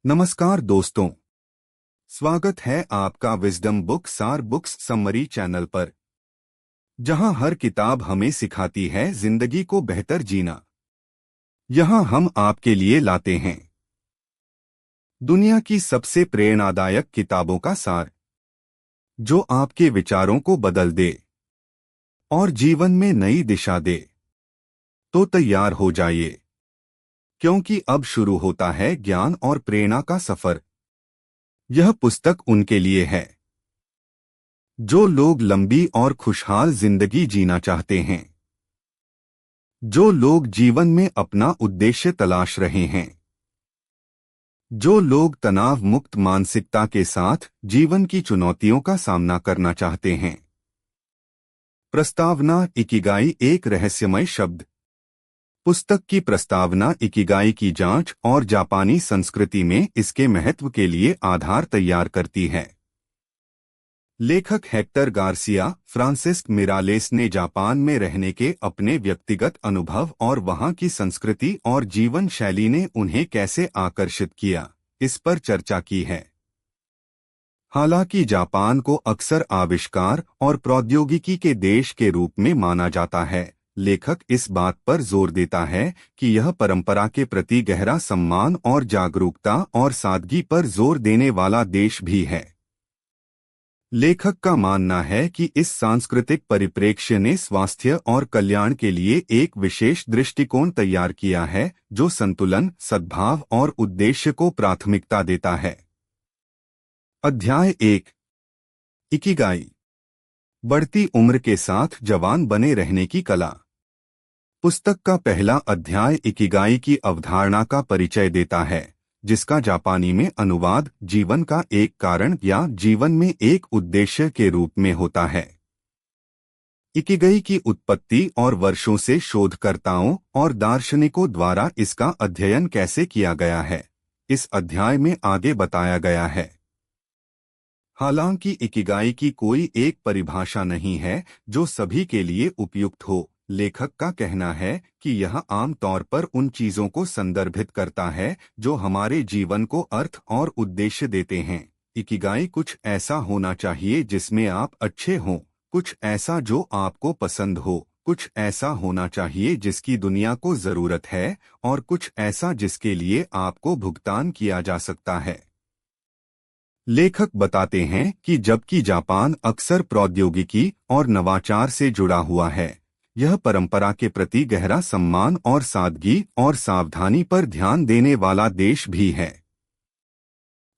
नमस्कार दोस्तों, स्वागत है आपका विजडम बुक सार बुक्स समरी चैनल पर, जहां हर किताब हमें सिखाती है जिंदगी को बेहतर जीना। यहां हम आपके लिए लाते हैं दुनिया की सबसे प्रेरणादायक किताबों का सार, जो आपके विचारों को बदल दे और जीवन में नई दिशा दे। तो तैयार हो जाइए, क्योंकि अब शुरू होता है ज्ञान और प्रेरणा का सफर। यह पुस्तक उनके लिए है जो लोग लंबी और खुशहाल जिंदगी जीना चाहते हैं, जो लोग जीवन में अपना उद्देश्य तलाश रहे हैं, जो लोग तनाव मुक्त मानसिकता के साथ जीवन की चुनौतियों का सामना करना चाहते हैं। प्रस्तावना: इकिगाई एक रहस्यमय शब्द। पुस्तक की प्रस्तावना इकिगाई की जांच और जापानी संस्कृति में इसके महत्व के लिए आधार तैयार करती है। लेखक हेक्टर गार्सिया फ्रांसिस्क मिरालेस ने जापान में रहने के अपने व्यक्तिगत अनुभव और वहां की संस्कृति और जीवन शैली ने उन्हें कैसे आकर्षित किया, इस पर चर्चा की है। हालांकि जापान को अक्सर आविष्कार और प्रौद्योगिकी के देश के रूप में माना जाता है, लेखक इस बात पर जोर देता है कि यह परंपरा के प्रति गहरा सम्मान और जागरूकता और सादगी पर जोर देने वाला देश भी है। लेखक का मानना है कि इस सांस्कृतिक परिप्रेक्ष्य ने स्वास्थ्य और कल्याण के लिए एक विशेष दृष्टिकोण तैयार किया है, जो संतुलन, सद्भाव और उद्देश्य को प्राथमिकता देता है। अध्याय 1: इकिगाई, बढ़ती उम्र के साथ जवान बने रहने की कला। पुस्तक का पहला अध्याय इकिगाई की अवधारणा का परिचय देता है, जिसका जापानी में अनुवाद जीवन का एक कारण या जीवन में एक उद्देश्य के रूप में होता है। इकिगाई की उत्पत्ति और वर्षों से शोधकर्ताओं और दार्शनिकों द्वारा इसका अध्ययन कैसे किया गया है, इस अध्याय में आगे बताया गया है। हालांकि इकिगाई की कोई एक परिभाषा नहीं है जो सभी के लिए उपयुक्त हो, लेखक का कहना है कि यह आम तौर पर उन चीजों को संदर्भित करता है जो हमारे जीवन को अर्थ और उद्देश्य देते हैं। इकिगाई कुछ ऐसा होना चाहिए जिसमें आप अच्छे हों, कुछ ऐसा जो आपको पसंद हो, कुछ ऐसा होना चाहिए जिसकी दुनिया को जरूरत है, और कुछ ऐसा जिसके लिए आपको भुगतान किया जा सकता है। लेखक बताते हैं कि जबकि जापान अक्सर प्रौद्योगिकी और नवाचार से जुड़ा हुआ है, यह परंपरा के प्रति गहरा सम्मान और सादगी और सावधानी पर ध्यान देने वाला देश भी है।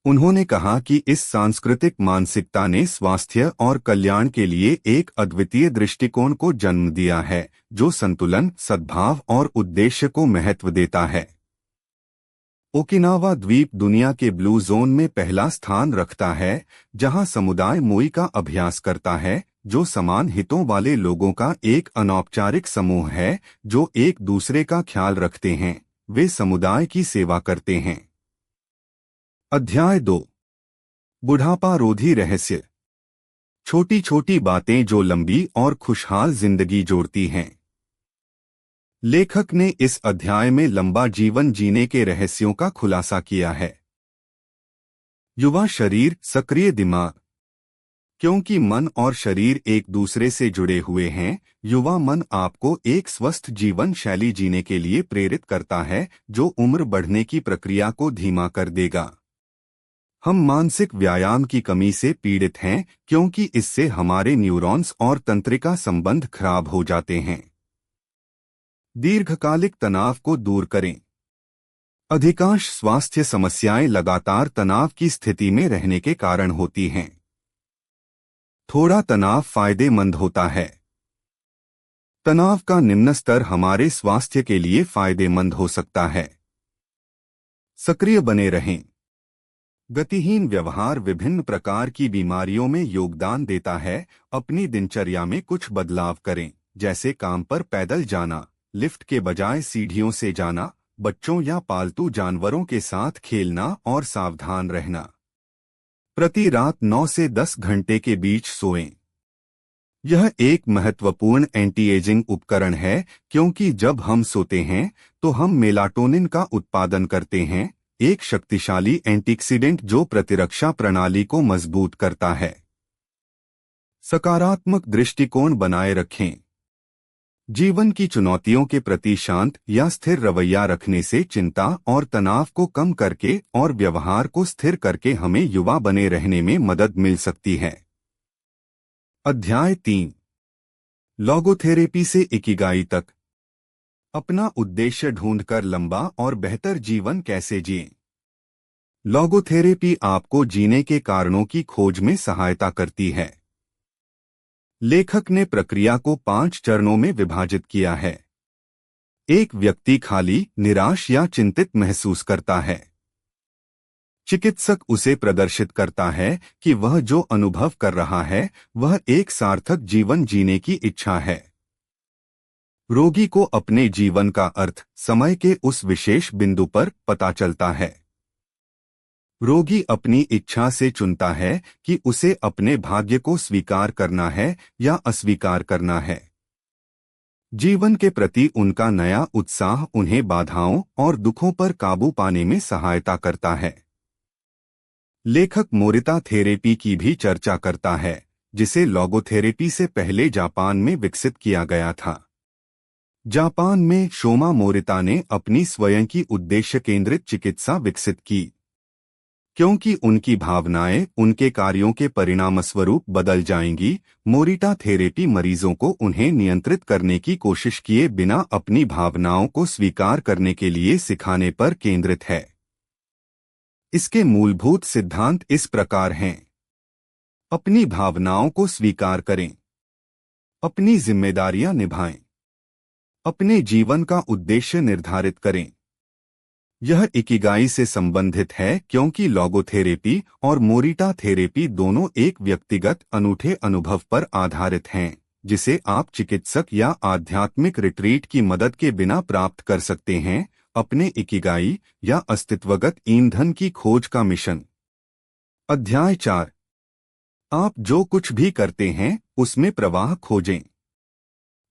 उन्होंने कहा कि इस सांस्कृतिक मानसिकता ने स्वास्थ्य और कल्याण के लिए एक अद्वितीय दृष्टिकोण को जन्म दिया है, जो संतुलन, सद्भाव और उद्देश्य को महत्व देता है। ओकिनावा द्वीप दुनिया के ब्लू जोन में पहला स्थान रखता है, जहां समुदाय मोई का अभ्यास करता है, जो समान हितों वाले लोगों का एक अनौपचारिक समूह है जो एक दूसरे का ख्याल रखते हैं। वे समुदाय की सेवा करते हैं। अध्याय 2: बुढ़ापा रोधी रहस्य। छोटी छोटी बातें जो लंबी और खुशहाल जिंदगी जोड़ती हैं। लेखक ने इस अध्याय में लंबा जीवन जीने के रहस्यों का खुलासा किया है। युवा शरीर, सक्रिय दिमाग। क्योंकि मन और शरीर एक दूसरे से जुड़े हुए हैं, युवा मन आपको एक स्वस्थ जीवन शैली जीने के लिए प्रेरित करता है, जो उम्र बढ़ने की प्रक्रिया को धीमा कर देगा। हम मानसिक व्यायाम की कमी से पीड़ित हैं, क्योंकि इससे हमारे न्यूरॉन्स और तंत्रिका संबंध खराब हो जाते हैं। दीर्घकालिक तनाव को दूर करें। अधिकांश स्वास्थ्य समस्याएं लगातार तनाव की स्थिति में रहने के कारण होती हैं। थोड़ा तनाव फायदेमंद होता है। तनाव का निम्न स्तर हमारे स्वास्थ्य के लिए फायदेमंद हो सकता है। सक्रिय बने रहें। गतिहीन व्यवहार विभिन्न प्रकार की बीमारियों में योगदान देता है। अपनी दिनचर्या में कुछ बदलाव करें, जैसे काम पर पैदल जाना, लिफ्ट के बजाय सीढ़ियों से जाना, बच्चों या पालतू जानवरों के साथ खेलना और सावधान रहना। प्रति रात 9 से 10 घंटे के बीच सोएं। यह एक महत्वपूर्ण एंटी एजिंग उपकरण है, क्योंकि जब हम सोते हैं तो हम मेलाटोनिन का उत्पादन करते हैं, एक शक्तिशाली एंटीऑक्सीडेंट जो प्रतिरक्षा प्रणाली को मजबूत करता है। सकारात्मक दृष्टिकोण बनाए रखें। जीवन की चुनौतियों के प्रति शांत या स्थिर रवैया रखने से चिंता और तनाव को कम करके और व्यवहार को स्थिर करके हमें युवा बने रहने में मदद मिल सकती है। अध्याय 3। लोगोथेरेपी से इकिगाई तक। अपना उद्देश्य ढूंढकर लंबा और बेहतर जीवन कैसे जिएं। लोगोथेरेपी आपको जीने के कारणों की खोज में सहायता करती है। लेखक ने प्रक्रिया को 5 चरणों में विभाजित किया है। एक व्यक्ति खाली, निराश या चिंतित महसूस करता है। चिकित्सक उसे प्रदर्शित करता है कि वह जो अनुभव कर रहा है वह एक सार्थक जीवन जीने की इच्छा है। रोगी को अपने जीवन का अर्थ समय के उस विशेष बिंदु पर पता चलता है। रोगी अपनी इच्छा से चुनता है कि उसे अपने भाग्य को स्वीकार करना है या अस्वीकार करना है। जीवन के प्रति उनका नया उत्साह उन्हें बाधाओं और दुखों पर काबू पाने में सहायता करता है। लेखक मोरिता थेरेपी की भी चर्चा करता है, जिसे लोगोथेरेपी से पहले जापान में विकसित किया गया था। जापान में शोमा मोरिता ने अपनी स्वयं की उद्देश्य केंद्रित चिकित्सा विकसित की। क्योंकि उनकी भावनाएं उनके कार्यों के परिणामस्वरूप बदल जाएंगी, मोरिता थेरेपी मरीजों को उन्हें नियंत्रित करने की कोशिश किए बिना अपनी भावनाओं को स्वीकार करने के लिए सिखाने पर केंद्रित है। इसके मूलभूत सिद्धांत इस प्रकार हैं। अपनी भावनाओं को स्वीकार करें। अपनी जिम्मेदारियां निभाएं। अपने जीवन का उद्देश्य निर्धारित करें। यह इकिगाई से संबंधित है क्योंकि लोगोथेरेपी और मोरिता थेरेपी दोनों एक व्यक्तिगत अनूठे अनुभव पर आधारित हैं, जिसे आप चिकित्सक या आध्यात्मिक रिट्रीट की मदद के बिना प्राप्त कर सकते हैं। अपने इकिगाई या अस्तित्वगत ईंधन की खोज का मिशन। अध्याय 4। आप जो कुछ भी करते हैं उसमें प्रवाह खोजें।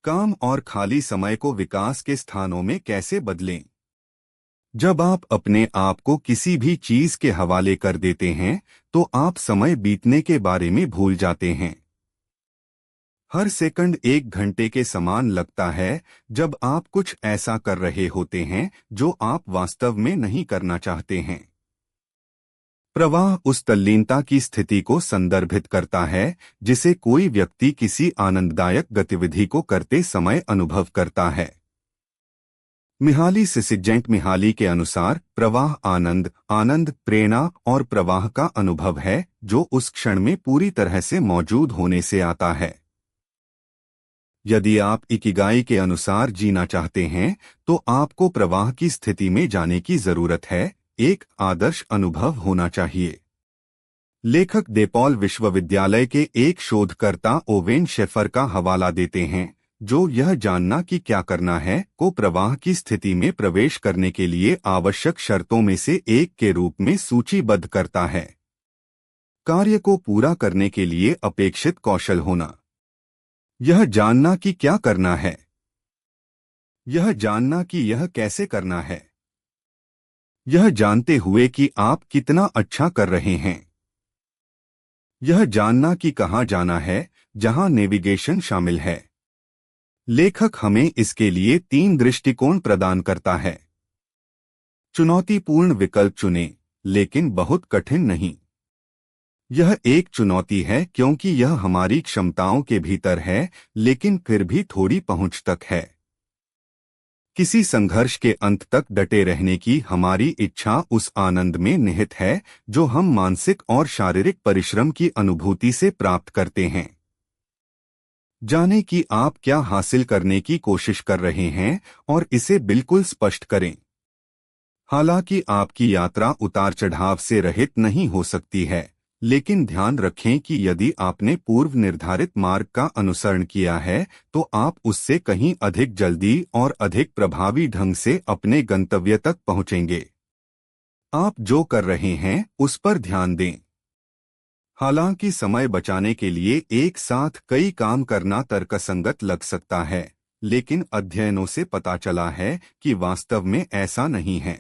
काम और खाली समय को विकास के स्थानों में कैसे बदलें। जब आप अपने आप को किसी भी चीज के हवाले कर देते हैं तो आप समय बीतने के बारे में भूल जाते हैं। हर सेकंड 1 घंटे के समान लगता है जब आप कुछ ऐसा कर रहे होते हैं जो आप वास्तव में नहीं करना चाहते हैं। प्रवाह उस तल्लीनता की स्थिति को संदर्भित करता है जिसे कोई व्यक्ति किसी आनंददायक गतिविधि को करते समय अनुभव करता है। मिहाली सिसिजेंट मिहाली के अनुसार प्रवाह आनंद, प्रेरणा और प्रवाह का अनुभव है जो उस क्षण में पूरी तरह से मौजूद होने से आता है। यदि आप इकिगाई के अनुसार जीना चाहते हैं तो आपको प्रवाह की स्थिति में जाने की जरूरत है। एक आदर्श अनुभव होना चाहिए। लेखक डेपॉल विश्वविद्यालय के एक शोधकर्ता ओवेन शेफर का हवाला देते हैं, जो यह जानना कि क्या करना है को प्रवाह की स्थिति में प्रवेश करने के लिए आवश्यक शर्तों में से एक के रूप में सूचीबद्ध करता है। कार्य को पूरा करने के लिए अपेक्षित कौशल होना। यह जानना कि क्या करना है। यह जानना कि यह कैसे करना है। यह जानते हुए कि आप कितना अच्छा कर रहे हैं। यह जानना कि कहाँ जाना है, जहां नेविगेशन शामिल है। लेखक हमें इसके लिए 3 दृष्टिकोण प्रदान करता है। चुनौतीपूर्ण विकल्प चुनें, लेकिन बहुत कठिन नहीं। यह एक चुनौती है क्योंकि यह हमारी क्षमताओं के भीतर है, लेकिन फिर भी थोड़ी पहुंच तक है। किसी संघर्ष के अंत तक डटे रहने की हमारी इच्छा उस आनंद में निहित है जो हम मानसिक और शारीरिक परिश्रम की अनुभूति से प्राप्त करते हैं। जानें कि आप क्या हासिल करने की कोशिश कर रहे हैं और इसे बिल्कुल स्पष्ट करें। हालांकि आपकी यात्रा उतार चढ़ाव से रहित नहीं हो सकती है, लेकिन ध्यान रखें कि यदि आपने पूर्व निर्धारित मार्ग का अनुसरण किया है तो आप उससे कहीं अधिक जल्दी और अधिक प्रभावी ढंग से अपने गंतव्य तक पहुंचेंगे। आप जो कर रहे हैं उस पर ध्यान दें। हालांकि समय बचाने के लिए एक साथ कई काम करना तर्कसंगत लग सकता है, लेकिन अध्ययनों से पता चला है कि वास्तव में ऐसा नहीं है।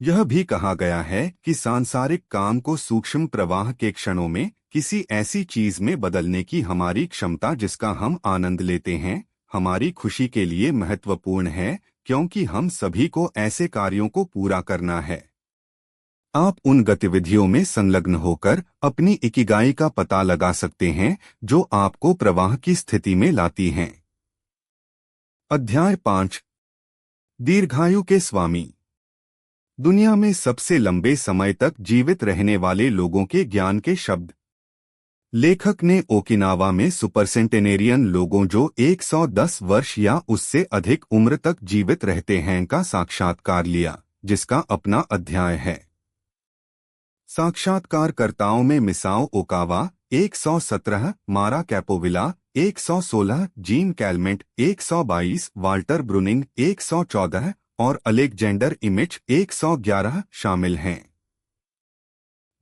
यह भी कहा गया है कि सांसारिक काम को सूक्ष्म प्रवाह के क्षणों में किसी ऐसी चीज में बदलने की हमारी क्षमता, जिसका हम आनंद लेते हैं, हमारी खुशी के लिए महत्वपूर्ण है, क्योंकि हम सभी को ऐसे कार्यों को पूरा करना है। आप उन गतिविधियों में संलग्न होकर अपनी इकिगाई का पता लगा सकते हैं जो आपको प्रवाह की स्थिति में लाती हैं। अध्याय 5। दीर्घायु के स्वामी। दुनिया में सबसे लंबे समय तक जीवित रहने वाले लोगों के ज्ञान के शब्द। लेखक ने ओकिनावा में सुपरसेंटेनेरियन लोगों जो 110 वर्ष या उससे अधिक उम्र तक जीवित रहते हैं का साक्षात्कार लिया, जिसका अपना अध्याय है। साक्षात्कारकर्ताओं में मिसाओ ओकावा 117, मारा कैपोविला 116, जीन कैलमेंट 122, वाल्टर ब्रुनिंग 114 और अलेक्जेंडर इमिच 111 शामिल हैं।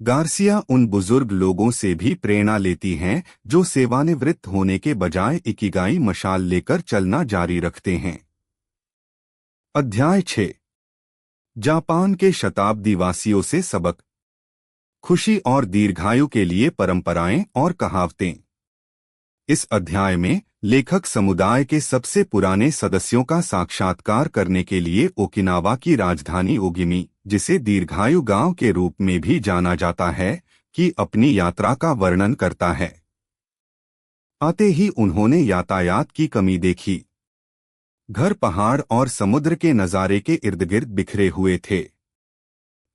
गार्सिया उन बुजुर्ग लोगों से भी प्रेरणा लेती हैं जो सेवानिवृत्त होने के बजाय इकिगाई मशाल लेकर चलना जारी रखते हैं। अध्याय 6। जापान के शताब्दीवासियों से सबक। खुशी और दीर्घायु के लिए परंपराएं और कहावतें। इस अध्याय में लेखक समुदाय के सबसे पुराने सदस्यों का साक्षात्कार करने के लिए ओकिनावा की राजधानी ओगिमी, जिसे दीर्घायु गांव के रूप में भी जाना जाता है, की अपनी यात्रा का वर्णन करता है। आते ही उन्होंने यातायात की कमी देखी। घर पहाड़ और समुद्र के नज़ारे के इर्दगिर्द बिखरे हुए थे।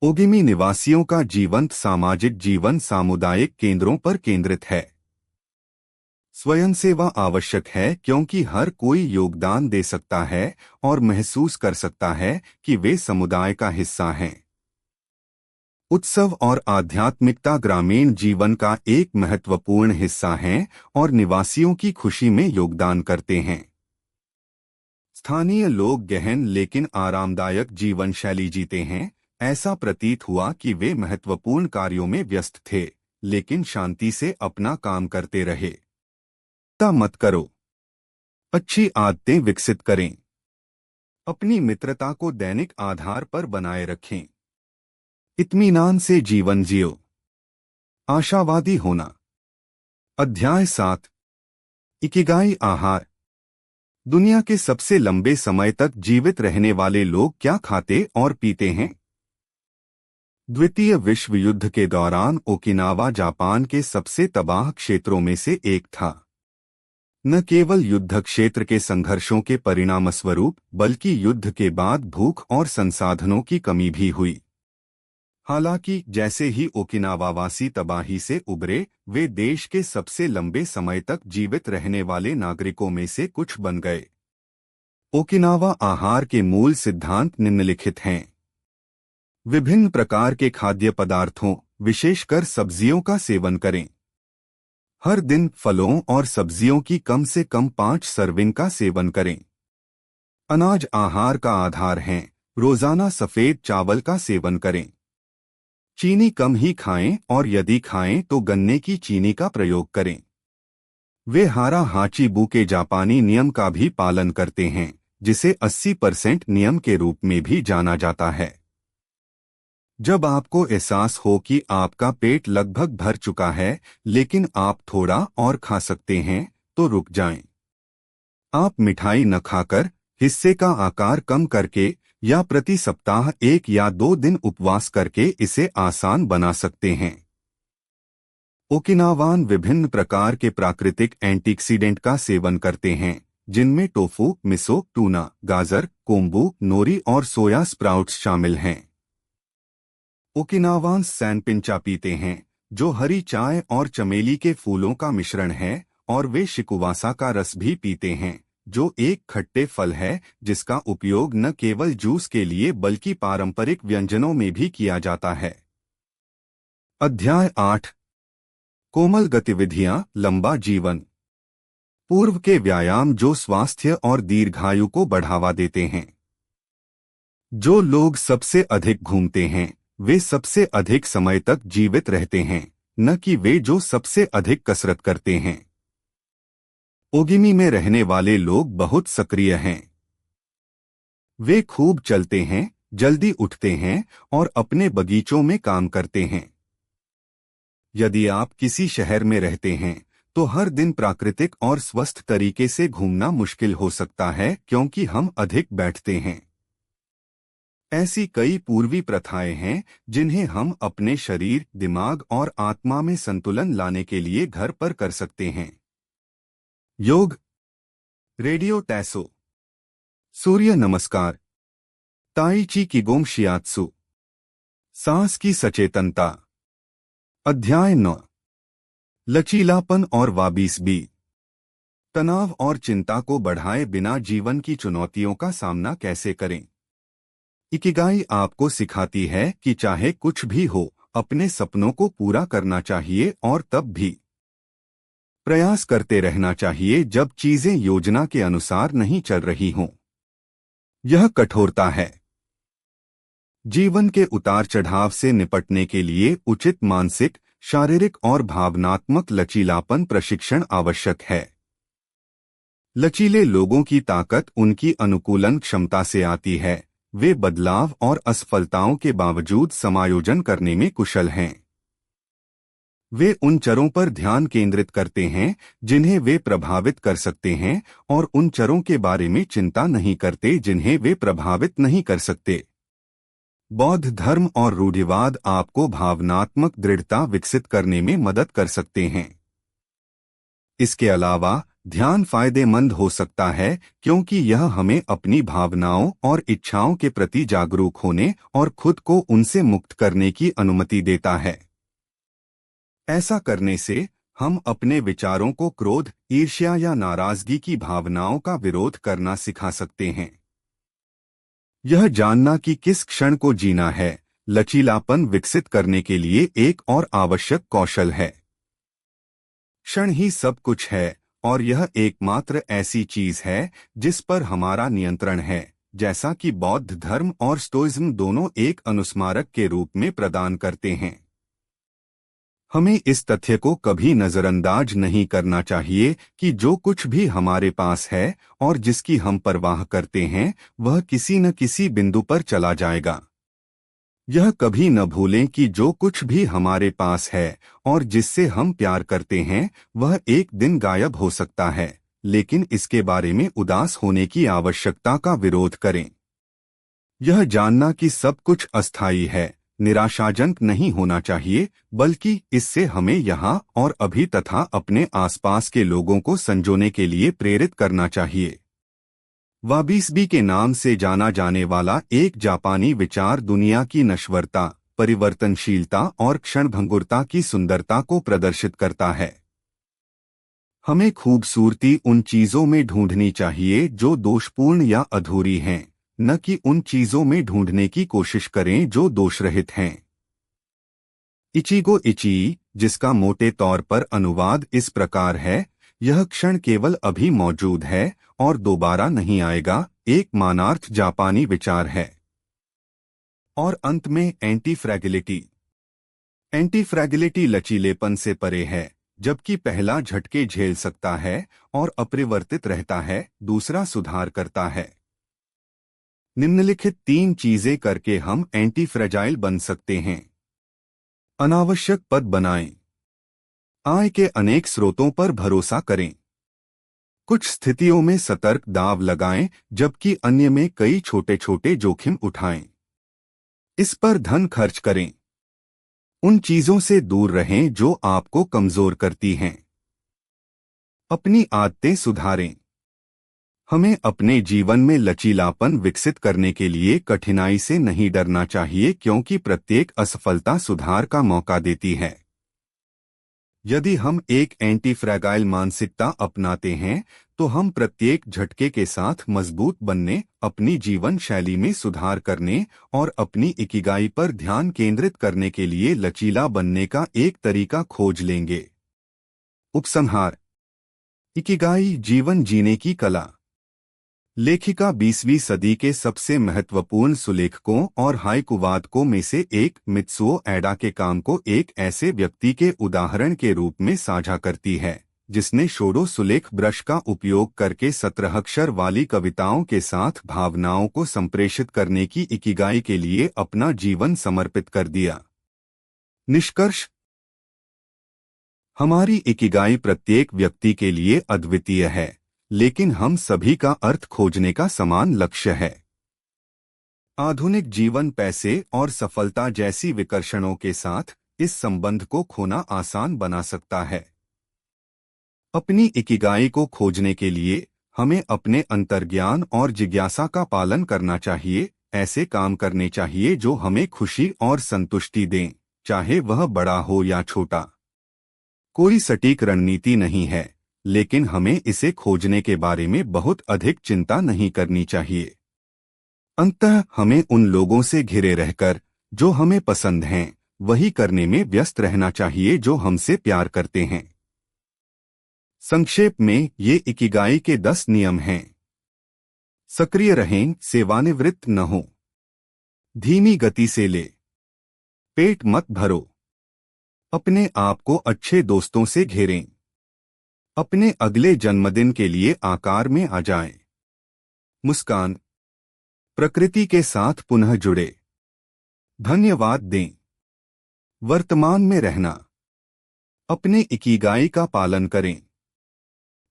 ओगिमी निवासियों का जीवंत सामाजिक जीवन सामुदायिक केंद्रों पर केंद्रित है। स्वयंसेवा आवश्यक है क्योंकि हर कोई योगदान दे सकता है और महसूस कर सकता है कि वे समुदाय का हिस्सा हैं। उत्सव और आध्यात्मिकता ग्रामीण जीवन का एक महत्वपूर्ण हिस्सा हैं और निवासियों की खुशी में योगदान करते हैं। स्थानीय लोग गहन लेकिन आरामदायक जीवन शैली जीते हैं। ऐसा प्रतीत हुआ कि वे महत्वपूर्ण कार्यों में व्यस्त थे, लेकिन शांति से अपना काम करते रहे। मत करो। अच्छी आदतें विकसित करें। अपनी मित्रता को दैनिक आधार पर बनाए रखें। इत्मीनान से जीवन जियो। आशावादी होना। अध्याय 7। इकिगाई आहार। दुनिया के सबसे लंबे समय तक जीवित रहने वाले लोग क्या खाते और पीते हैं? द्वितीय विश्व युद्ध के दौरान ओकिनावा जापान के सबसे तबाह क्षेत्रों में से एक था। न केवल युद्ध क्षेत्र के संघर्षों के परिणामस्वरूप, बल्कि युद्ध के बाद भूख और संसाधनों की कमी भी हुई। हालांकि जैसे ही ओकिनावावासी तबाही से उबरे, वे देश के सबसे लंबे समय तक जीवित रहने वाले नागरिकों में से कुछ बन गए। ओकिनावा आहार के मूल सिद्धांत निम्नलिखित हैं। विभिन्न प्रकार के खाद्य पदार्थों, विशेषकर सब्जियों का सेवन करें। हर दिन फलों और सब्जियों की कम से कम 5 सर्विंग का सेवन करें। अनाज आहार का आधार हैं। रोजाना सफेद चावल का सेवन करें। चीनी कम ही खाएं और यदि खाएं तो गन्ने की चीनी का प्रयोग करें। वे हारा हाचीबू के जापानी नियम का भी पालन करते हैं, जिसे 80% नियम के रूप में भी जाना जाता है। जब आपको एहसास हो कि आपका पेट लगभग भर चुका है लेकिन आप थोड़ा और खा सकते हैं, तो रुक जाएं। आप मिठाई न खाकर, हिस्से का आकार कम करके या प्रति सप्ताह 1 या 2 दिन उपवास करके इसे आसान बना सकते हैं। ओकिनावान विभिन्न प्रकार के प्राकृतिक एंटीऑक्सीडेंट का सेवन करते हैं, जिनमें टोफू, मिसो, टूना, गाजर, कोम्बू, नोरी और सोया स्प्राउट्स शामिल हैं। ओकिनावान सैनपिंचा पीते हैं, जो हरी चाय और चमेली के फूलों का मिश्रण है, और वे शिकुवासा का रस भी पीते हैं, जो एक खट्टे फल है जिसका उपयोग न केवल जूस के लिए बल्कि पारंपरिक व्यंजनों में भी किया जाता है। अध्याय 8। कोमल गतिविधियां, लंबा जीवन। पूर्व के व्यायाम जो स्वास्थ्य और दीर्घायु को बढ़ावा देते हैं। जो लोग सबसे अधिक घूमते हैं, वे सबसे अधिक समय तक जीवित रहते हैं, न कि वे जो सबसे अधिक कसरत करते हैं। ओगिमी में रहने वाले लोग बहुत सक्रिय हैं। वे खूब चलते हैं, जल्दी उठते हैं और अपने बगीचों में काम करते हैं। यदि आप किसी शहर में रहते हैं तो हर दिन प्राकृतिक और स्वस्थ तरीके से घूमना मुश्किल हो सकता है क्योंकि हम अधिक बैठते हैं। ऐसी कई पूर्वी प्रथाएं हैं जिन्हें हम अपने शरीर, दिमाग और आत्मा में संतुलन लाने के लिए घर पर कर सकते हैं। योग, रेडियो टैसो, सूर्य नमस्कार, ताई ची किगोम शियात्सु, सांस की सचेतनता। अध्याय 9, लचीलापन और वाबीसबी। तनाव और चिंता को बढ़ाए बिना जीवन की चुनौतियों का सामना कैसे करें। इकिगाई आपको सिखाती है कि चाहे कुछ भी हो, अपने सपनों को पूरा करना चाहिए और तब भी प्रयास करते रहना चाहिए जब चीजें योजना के अनुसार नहीं चल रही हों। यह कठोरता है। जीवन के उतार चढ़ाव से निपटने के लिए उचित मानसिक, शारीरिक और भावनात्मक लचीलापन प्रशिक्षण आवश्यक है। लचीले लोगों की ताकत उनकी अनुकूलन क्षमता से आती है। वे बदलाव और असफलताओं के बावजूद समायोजन करने में कुशल हैं। वे उन चरों पर ध्यान केंद्रित करते हैं जिन्हें वे प्रभावित कर सकते हैं और उन चरों के बारे में चिंता नहीं करते जिन्हें वे प्रभावित नहीं कर सकते। बौद्ध धर्म और रूढ़िवाद आपको भावनात्मक दृढ़ता विकसित करने में मदद कर सकते हैं। इसके अलावा ध्यान फायदेमंद हो सकता है क्योंकि यह हमें अपनी भावनाओं और इच्छाओं के प्रति जागरूक होने और खुद को उनसे मुक्त करने की अनुमति देता है। ऐसा करने से हम अपने विचारों को क्रोध, ईर्ष्या या नाराजगी की भावनाओं का विरोध करना सिखा सकते हैं। यह जानना कि किस क्षण को जीना है, लचीलापन विकसित करने के लिए एक और आवश्यक कौशल है। क्षण ही सब कुछ है और यह एकमात्र ऐसी चीज है जिस पर हमारा नियंत्रण है, जैसा कि बौद्ध धर्म और स्टोइज्म दोनों एक अनुस्मारक के रूप में प्रदान करते हैं। हमें इस तथ्य को कभी नजरअंदाज नहीं करना चाहिए कि जो कुछ भी हमारे पास है और जिसकी हम परवाह करते हैं वह किसी न किसी बिंदु पर चला जाएगा। यह कभी न भूलें कि जो कुछ भी हमारे पास है और जिससे हम प्यार करते हैं वह एक दिन गायब हो सकता है, लेकिन इसके बारे में उदास होने की आवश्यकता का विरोध करें। यह जानना कि सब कुछ अस्थायी है निराशाजनक नहीं होना चाहिए, बल्कि इससे हमें यहाँ और अभी तथा अपने आसपास के लोगों को संजोने के लिए प्रेरित करना चाहिए। वाबीसबी के नाम से जाना जाने वाला एक जापानी विचार दुनिया की नश्वरता, परिवर्तनशीलता और क्षणभंगुरता की सुंदरता को प्रदर्शित करता है। हमें खूबसूरती उन चीजों में ढूंढनी चाहिए जो दोषपूर्ण या अधूरी हैं, न कि उन चीजों में ढूंढने की कोशिश करें जो दोषरहित हैं। इचिगो इची, जिसका मोटे तौर पर अनुवाद इस प्रकार है, यह क्षण केवल अभी मौजूद है और दोबारा नहीं आएगा, एक मानार्थ जापानी विचार है। और अंत में एंटी फ्रैगिलिटी। एंटी फ्रैगिलिटी लचीलेपन से परे है, जबकि पहला झटके झेल सकता है और अपरिवर्तित रहता है, दूसरा सुधार करता है। निम्नलिखित 3 चीजें करके हम एंटी फ्रेजाइल बन सकते हैं। अनावश्यक पद बनाएं। आय के अनेक स्रोतों पर भरोसा करें। कुछ स्थितियों में सतर्क दाव लगाएं जबकि अन्य में कई छोटे छोटे जोखिम उठाएं। इस पर धन खर्च करें। उन चीजों से दूर रहें जो आपको कमजोर करती हैं। अपनी आदतें सुधारें। हमें अपने जीवन में लचीलापन विकसित करने के लिए कठिनाई से नहीं डरना चाहिए क्योंकि प्रत्येक असफलता सुधार का मौका देती है। यदि हम एक एंटी फ्रैगाइल मानसिकता अपनाते हैं तो हम प्रत्येक झटके के साथ मजबूत बनने, अपनी जीवन शैली में सुधार करने और अपनी इकिगाई पर ध्यान केंद्रित करने के लिए लचीला बनने का एक तरीका खोज लेंगे। उपसंहार। इकिगाई जीवन जीने की कला। लेखिका 20वीं सदी के सबसे महत्वपूर्ण सुलेखकों और हाइकुवादकों में से एक मित्सुओ एडा के काम को एक ऐसे व्यक्ति के उदाहरण के रूप में साझा करती है जिसने शोडो सुलेख ब्रश का उपयोग करके 17 अक्षर वाली कविताओं के साथ भावनाओं को संप्रेषित करने की इकिगाई के लिए अपना जीवन समर्पित कर दिया। निष्कर्ष: हमारी इकिगाई प्रत्येक व्यक्ति के लिए अद्वितीय है, लेकिन हम सभी का अर्थ खोजने का समान लक्ष्य है। आधुनिक जीवन पैसे और सफलता जैसी विकर्षणों के साथ इस संबंध को खोना आसान बना सकता है। अपनी इकिगाई को खोजने के लिए हमें अपने अंतर्ज्ञान और जिज्ञासा का पालन करना चाहिए। ऐसे काम करने चाहिए जो हमें खुशी और संतुष्टि दें, चाहे वह बड़ा हो या छोटा। कोई सटीक रणनीति नहीं है, लेकिन हमें इसे खोजने के बारे में बहुत अधिक चिंता नहीं करनी चाहिए। अंततः हमें उन लोगों से घिरे रहकर जो हमें पसंद हैं, वही करने में व्यस्त रहना चाहिए जो हमसे प्यार करते हैं। संक्षेप में ये इकिगाई के 10 नियम हैं। सक्रिय रहें, सेवानिवृत्त न हो, धीमी गति से ले, पेट मत भरो, अपने आप को अच्छे दोस्तों से घेरें, अपने अगले जन्मदिन के लिए आकार में आ जाएं, मुस्कान, प्रकृति के साथ पुनः जुड़े, धन्यवाद दें, वर्तमान में रहना, अपने इकिगाई का पालन करें।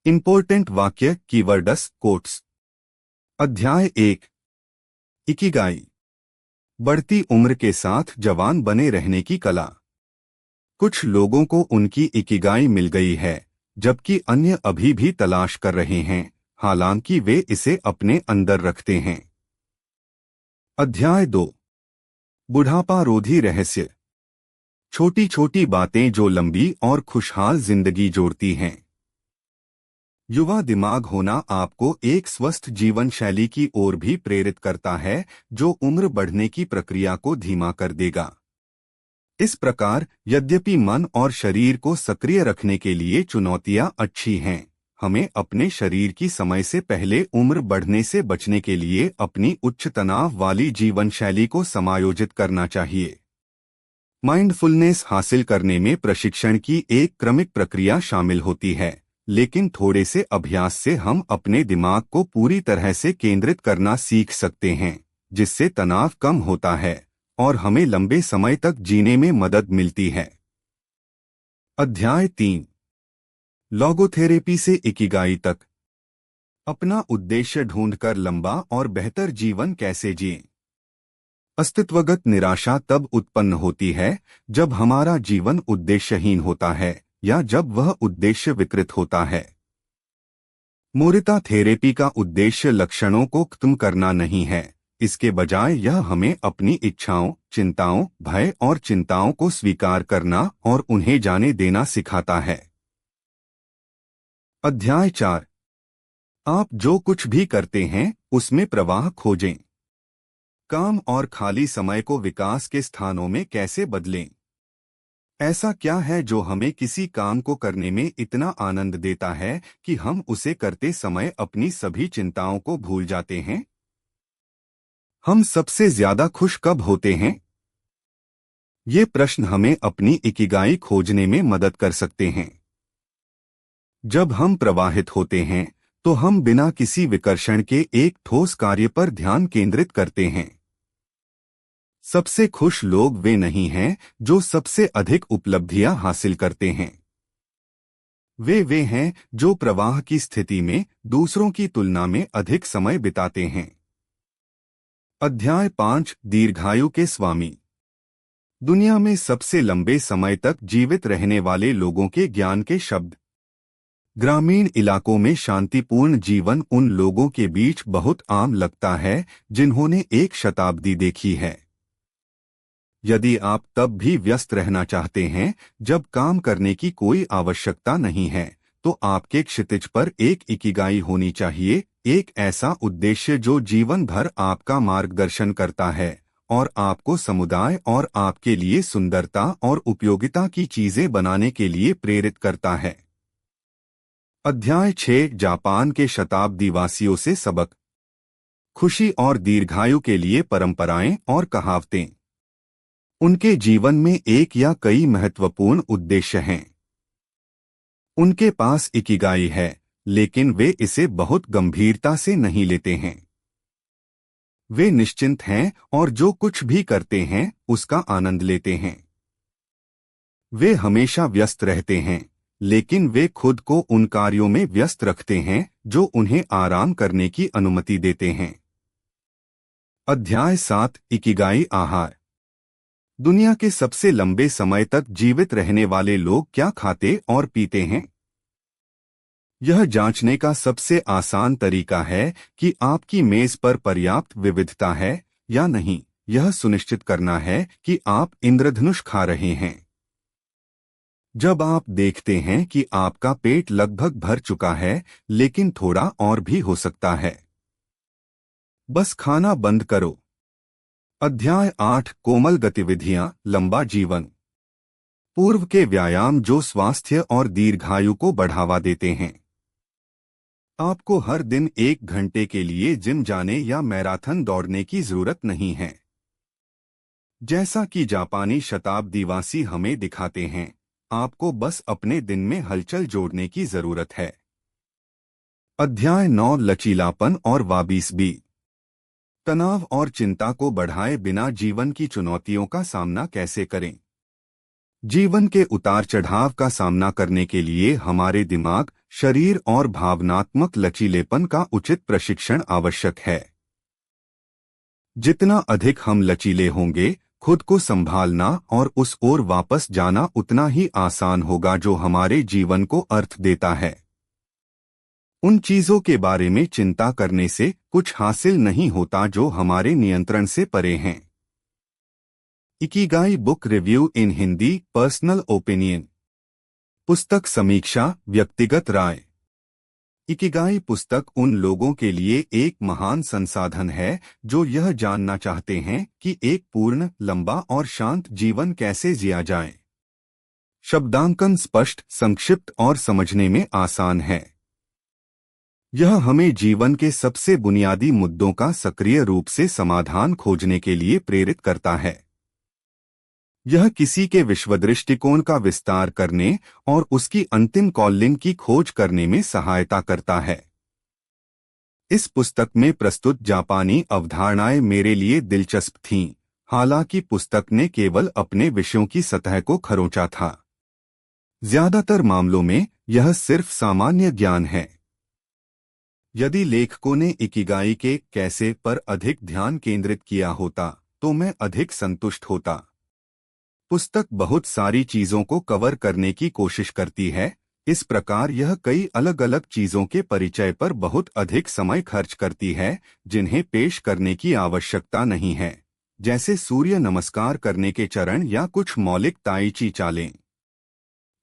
इंपॉर्टेंट वाक्य कीवर्ड्स कोट्स। अध्याय 1 इकिगाई, बढ़ती उम्र के साथ जवान बने रहने की कला। कुछ लोगों को उनकी इकिगाई मिल गई है, जबकि अन्य अभी भी तलाश कर रहे हैं, हालांकि वे इसे अपने अंदर रखते हैं। अध्याय 2 बुढ़ापा रोधी रहस्य। छोटी छोटी बातें जो लंबी और खुशहाल जिंदगी जोड़ती हैं। युवा दिमाग होना आपको एक स्वस्थ जीवन शैली की ओर भी प्रेरित करता है, जो उम्र बढ़ने की प्रक्रिया को धीमा कर देगा। इस प्रकार, यद्यपि मन और शरीर को सक्रिय रखने के लिए चुनौतियां अच्छी हैं, हमें अपने शरीर की समय से पहले उम्र बढ़ने से बचने के लिए अपनी उच्च तनाव वाली जीवन शैली को समायोजित करना चाहिए। माइंडफुलनेस हासिल करने में प्रशिक्षण की एक क्रमिक प्रक्रिया शामिल होती है, लेकिन थोड़े से अभ्यास से हम अपने दिमाग को पूरी तरह से केंद्रित करना सीख सकते हैं, जिससे तनाव कम होता है और हमें लंबे समय तक जीने में मदद मिलती है। अध्याय 3 लोगोथेरेपी से इकिगाई तक। अपना उद्देश्य ढूंढकर लंबा और बेहतर जीवन कैसे जिएं। अस्तित्वगत निराशा तब उत्पन्न होती है जब हमारा जीवन उद्देश्यहीन होता है या जब वह उद्देश्य विकृत होता है। मोरिता थेरेपी का उद्देश्य लक्षणों को खत्म करना नहीं है, इसके बजाय यह हमें अपनी इच्छाओं, चिंताओं, भय और चिंताओं को स्वीकार करना और उन्हें जाने देना सिखाता है। अध्याय 4 आप जो कुछ भी करते हैं उसमें प्रवाह खोजें। काम और खाली समय को विकास के स्थानों में कैसे बदलें। ऐसा क्या है जो हमें किसी काम को करने में इतना आनंद देता है कि हम उसे करते समय अपनी सभी चिंताओं को भूल जाते हैं? हम सबसे ज्यादा खुश कब होते हैं? ये प्रश्न हमें अपनी इकिगाई खोजने में मदद कर सकते हैं। जब हम प्रवाहित होते हैं, तो हम बिना किसी विकर्षण के एक ठोस कार्य पर ध्यान केंद्रित करते हैं। सबसे खुश लोग वे नहीं हैं जो सबसे अधिक उपलब्धियां हासिल करते हैं। वे हैं जो प्रवाह की स्थिति में दूसरों की तुलना में अधिक समय बिताते हैं। अध्याय 5 दीर्घायु के स्वामी। दुनिया में सबसे लंबे समय तक जीवित रहने वाले लोगों के ज्ञान के शब्द। ग्रामीण इलाकों में शांतिपूर्ण जीवन उन लोगों के बीच बहुत आम लगता है जिन्होंने एक शताब्दी देखी है। यदि आप तब भी व्यस्त रहना चाहते हैं जब काम करने की कोई आवश्यकता नहीं है, तो आपके क्षितिज पर एक इकिगाई होनी चाहिए, एक ऐसा उद्देश्य जो जीवन भर आपका मार्गदर्शन करता है और आपको समुदाय और आपके लिए सुंदरता और उपयोगिता की चीजें बनाने के लिए प्रेरित करता है। अध्याय 6 जापान के शताब्दी वासियों से सबक। खुशी और दीर्घायु के लिए परंपराएं और कहावतें। उनके जीवन में एक या कई महत्वपूर्ण उद्देश्य हैं। उनके पास इकिगाई है, लेकिन वे इसे बहुत गंभीरता से नहीं लेते हैं। वे निश्चिंत हैं और जो कुछ भी करते हैं उसका आनंद लेते हैं। वे हमेशा व्यस्त रहते हैं, लेकिन वे खुद को उन कार्यों में व्यस्त रखते हैं जो उन्हें आराम करने की अनुमति देते हैं। अध्याय 7 इकिगाई आहार। दुनिया के सबसे लंबे समय तक जीवित रहने वाले लोग क्या खाते और पीते हैं? यह जांचने का सबसे आसान तरीका है कि आपकी मेज पर पर्याप्त विविधता है या नहीं। यह सुनिश्चित करना है कि आप इंद्रधनुष खा रहे हैं। जब आप देखते हैं कि आपका पेट लगभग भर चुका है, लेकिन थोड़ा और भी हो सकता है, बस खाना बंद करो। अध्याय 8 कोमल गतिविधियां, लंबा जीवन। पूर्व के व्यायाम जो स्वास्थ्य और दीर्घायु को बढ़ावा देते हैं। आपको हर दिन 1 घंटे के लिए जिम जाने या मैराथन दौड़ने की जरूरत नहीं है। जैसा कि जापानी शताब्दीवासी हमें दिखाते हैं, आपको बस अपने दिन में हलचल जोड़ने की जरूरत है। अध्याय 9 लचीलापन और वाबीसबी। तनाव और चिंता को बढ़ाए बिना जीवन की चुनौतियों का सामना कैसे करें? जीवन के उतार चढ़ाव का सामना करने के लिए हमारे दिमाग, शरीर और भावनात्मक लचीलेपन का उचित प्रशिक्षण आवश्यक है। जितना अधिक हम लचीले होंगे, खुद को संभालना और उस ओर वापस जाना उतना ही आसान होगा जो हमारे जीवन को अर्थ देता है। उन चीजों के बारे में चिंता करने से कुछ हासिल नहीं होता जो हमारे नियंत्रण से परे हैं। Ikigai book review in Hindi. Personal opinion. पुस्तक समीक्षा, व्यक्तिगत राय। इकिगाई पुस्तक उन लोगों के लिए एक महान संसाधन है जो यह जानना चाहते हैं कि एक पूर्ण, लंबा और शांत जीवन कैसे जिया जाए। शब्दांकन स्पष्ट, संक्षिप्त और समझने में आसान है। यह हमें जीवन के सबसे बुनियादी मुद्दों का सक्रिय रूप से समाधान खोजने के लिए प्रेरित करता है। यह किसी के विश्वदृष्टिकोण का विस्तार करने और उसकी अंतिम कॉलिंग की खोज करने में सहायता करता है। इस पुस्तक में प्रस्तुत जापानी अवधारणाएं मेरे लिए दिलचस्प थीं, हालांकि पुस्तक ने केवल अपने विषयों की सतह को खरोंचा था। ज्यादातर मामलों में यह सिर्फ सामान्य ज्ञान है। यदि लेखकों ने इकिगाई के कैसे पर अधिक ध्यान केंद्रित किया होता तो मैं अधिक संतुष्ट होता। पुस्तक बहुत सारी चीजों को कवर करने की कोशिश करती है, इस प्रकार यह कई अलग अलग चीजों के परिचय पर बहुत अधिक समय खर्च करती है जिन्हें पेश करने की आवश्यकता नहीं है, जैसे सूर्य नमस्कार करने के चरण या कुछ मौलिक ताई ची चालें।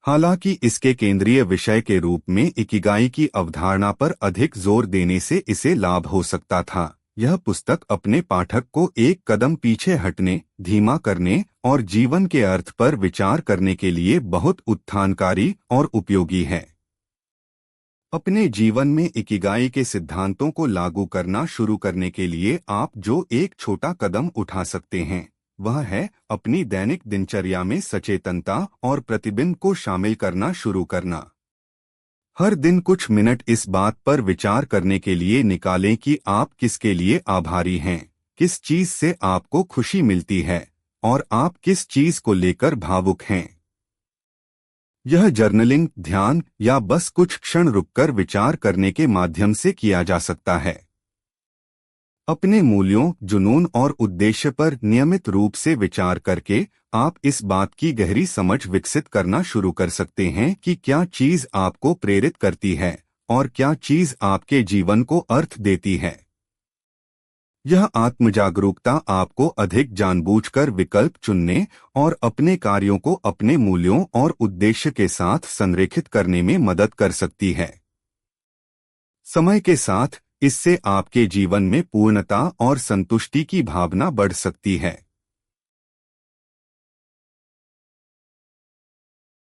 हालांकि इसके केंद्रीय विषय के रूप में इकिगाई की अवधारणा पर अधिक जोर देने से इसे लाभ हो सकता था। यह पुस्तक अपने पाठक को एक कदम पीछे हटने, धीमा करने और जीवन के अर्थ पर विचार करने के लिए बहुत उत्थानकारी और उपयोगी है। अपने जीवन में इकिगाई के सिद्धांतों को लागू करना शुरू करने के लिए आप जो एक छोटा कदम उठा सकते हैं, वह है अपनी दैनिक दिनचर्या में सचेतनता और प्रतिबिंब को शामिल करना शुरू करना। हर दिन कुछ मिनट इस बात पर विचार करने के लिए निकालें कि आप किसके लिए आभारी हैं, किस चीज से आपको खुशी मिलती है और आप किस चीज को लेकर भावुक हैं। यह जर्नलिंग, ध्यान या बस कुछ क्षण रुककर विचार करने के माध्यम से किया जा सकता है। अपने मूल्यों, जुनून और उद्देश्य पर नियमित रूप से विचार करके आप इस बात की गहरी समझ विकसित करना शुरू कर सकते हैं कि क्या चीज आपको प्रेरित करती है और क्या चीज आपके जीवन को अर्थ देती है। यह आत्मजागरूकता आपको अधिक जानबूझकर विकल्प चुनने और अपने कार्यों को अपने मूल्यों और उद्देश्य के साथ संरेखित करने में मदद कर सकती है। समय के साथ इससे आपके जीवन में पूर्णता और संतुष्टि की भावना बढ़ सकती है।